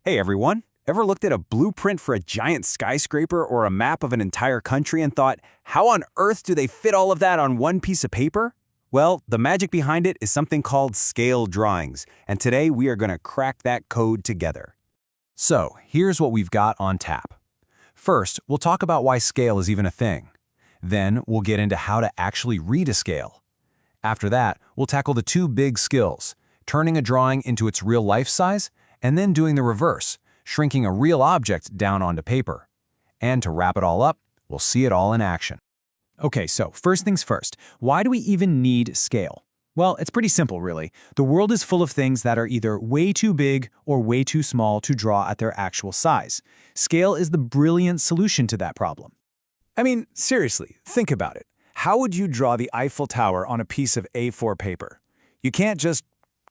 Hey everyone, ever looked at a blueprint for a giant skyscraper or a map of an entire country and thought, how on earth do they fit all of that on one piece of paper? Well, the magic behind it is something called scale drawings, and today we are going to crack that code together. So, here's what we've got on tap. First, we'll talk about why scale is even a thing. Then, we'll get into how to actually read a scale. After that, we'll tackle the two big skills, turning a drawing into its real-life size, and then doing the reverse, shrinking a real object down onto paper. And to wrap it all up, we'll see it all in action. Okay, so first things first, why do we even need scale? Well, it's pretty simple, really. The world is full of things that are either way too big or way too small to draw at their actual size. Scale is the brilliant solution to that problem. I mean, seriously, think about it. How would you draw the Eiffel Tower on a piece of A4 paper? You can't just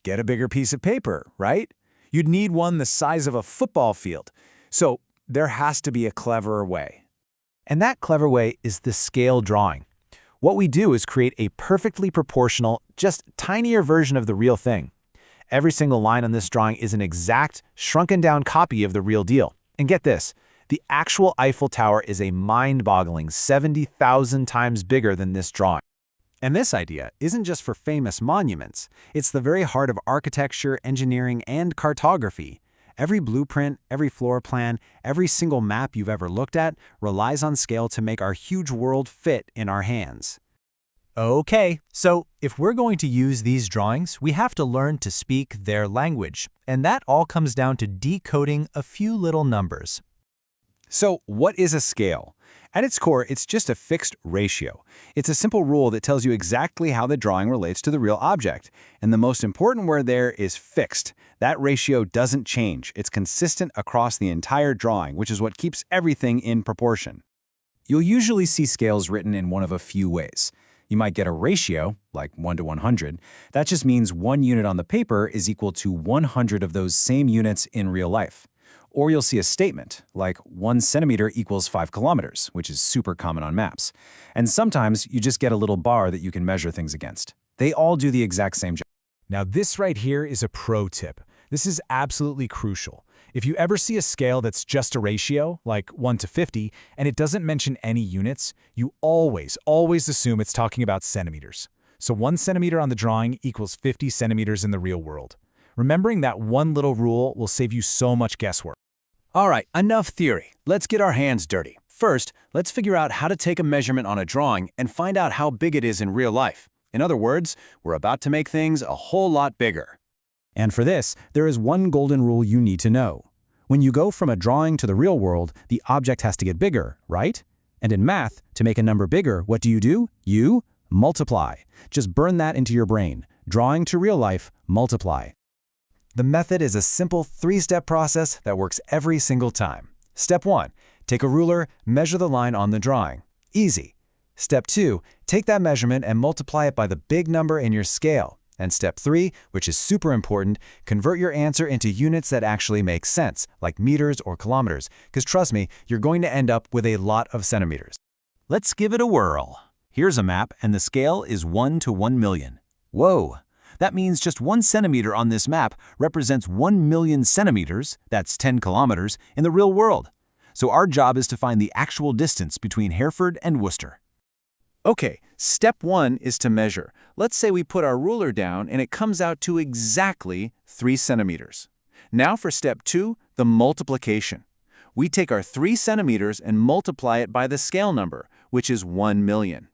get a bigger piece of paper, right? You'd need one the size of a football field. So there has to be a cleverer way. And that clever way is the scale drawing. What we do is create a perfectly proportional, just tinier version of the real thing. Every single line on this drawing is an exact, shrunken-down copy of the real deal. And get this, the actual Eiffel Tower is a mind-boggling 70,000 times bigger than this drawing. And this idea isn't just for famous monuments. It's the very heart of architecture, engineering, and cartography. Every blueprint, every floor plan, every single map you've ever looked at relies on scale to make our huge world fit in our hands. Okay, so if we're going to use these drawings, we have to learn to speak their language. And that all comes down to decoding a few little numbers. So, what is a scale? At its core, it's just a fixed ratio. It's a simple rule that tells you exactly how the drawing relates to the real object. And the most important word there is fixed. That ratio doesn't change. It's consistent across the entire drawing, which is what keeps everything in proportion. You'll usually see scales written in one of a few ways. You might get a ratio, like 1 to 100. That just means one unit on the paper is equal to 100 of those same units in real life. Or you'll see a statement, like 1 centimeter equals 5 kilometers, which is super common on maps. And sometimes you just get a little bar that you can measure things against. They all do the exact same job. Now this right here is a pro tip. This is absolutely crucial. If you ever see a scale that's just a ratio, like 1 to 50, and it doesn't mention any units, you always assume it's talking about centimeters. So 1 centimeter on the drawing equals 50 centimeters in the real world. Remembering that one little rule will save you so much guesswork. All right, enough theory. Let's get our hands dirty. First, let's figure out how to take a measurement on a drawing and find out how big it is in real life. In other words, we're about to make things a whole lot bigger. And for this, there is one golden rule you need to know. When you go from a drawing to the real world, the object has to get bigger, right? And in math, to make a number bigger, what do? You multiply. Just burn that into your brain. Drawing to real life, multiply. The method is a simple 3-step process that works every single time. Step 1, take a ruler, measure the line on the drawing. Easy. Step 2, take that measurement and multiply it by the big number in your scale. And step 3, which is super important, convert your answer into units that actually make sense, like meters or kilometers, because trust me, you're going to end up with a lot of centimeters. Let's give it a whirl. Here's a map, and the scale is 1 to 1 million. Whoa! That means just 1 centimeter on this map represents 1 million centimeters, that's 10 kilometers, in the real world. So our job is to find the actual distance between Hereford and Worcester. Okay, step 1 is to measure. Let's say we put our ruler down and it comes out to exactly 3 centimeters. Now for step 2, the multiplication. We take our 3 centimeters and multiply it by the scale number, which is 1 million.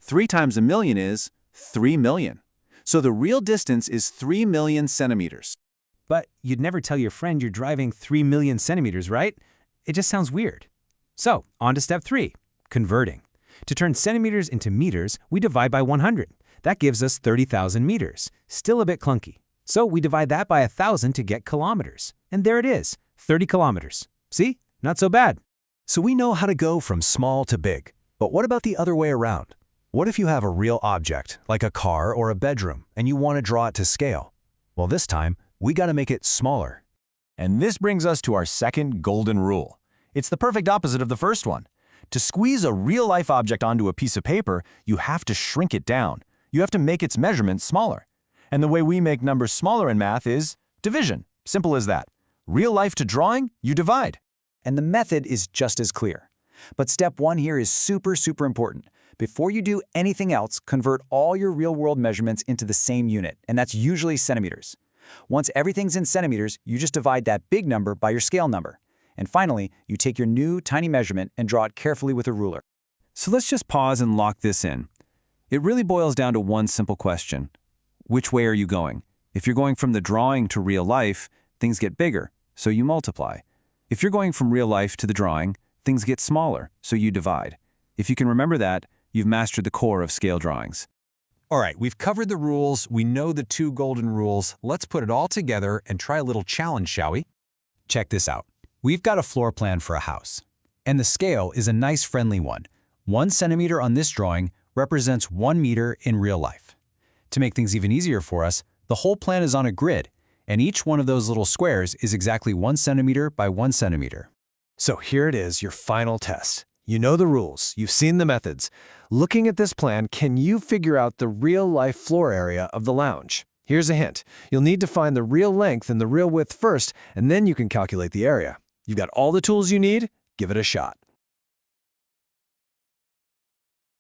3 times a million is 3 million. So the real distance is 3 million centimeters. But you'd never tell your friend you're driving 3 million centimeters, right? It just sounds weird. So, on to step 3, converting. To turn centimeters into meters, we divide by 100. That gives us 30,000 meters. Still a bit clunky. So we divide that by 1,000 to get kilometers. And there it is, 30 kilometers. See? Not so bad. So we know how to go from small to big. But what about the other way around? What if you have a real object, like a car or a bedroom, and you want to draw it to scale? Well, this time, we got to make it smaller. And this brings us to our second golden rule. It's the perfect opposite of the first one. To squeeze a real-life object onto a piece of paper, you have to shrink it down. You have to make its measurements smaller. And the way we make numbers smaller in math is division. Simple as that. Real life to drawing, you divide. And the method is just as clear. But step 1 here is super important. Before you do anything else, convert all your real-world measurements into the same unit, and that's usually centimeters. Once everything's in centimeters, you just divide that big number by your scale number. And finally, you take your new tiny measurement and draw it carefully with a ruler. So let's just pause and lock this in. It really boils down to one simple question. Which way are you going? If you're going from the drawing to real life, things get bigger, so you multiply. If you're going from real life to the drawing, things get smaller, so you divide. If you can remember that, you've mastered the core of scale drawings. All right, we've covered the rules, we know the 2 golden rules. Let's put it all together and try a little challenge, shall we? Check this out. We've got a floor plan for a house. And the scale is a nice friendly one. 1 centimeter on this drawing represents 1 meter in real life. To make things even easier for us, the whole plan is on a grid, and each one of those little squares is exactly 1 centimeter by 1 centimeter. So here it is, your final test. You know the rules, you've seen the methods. Looking at this plan, can you figure out the real-life floor area of the lounge? Here's a hint. You'll need to find the real length and the real width first, and then you can calculate the area. You've got all the tools you need. Give it a shot.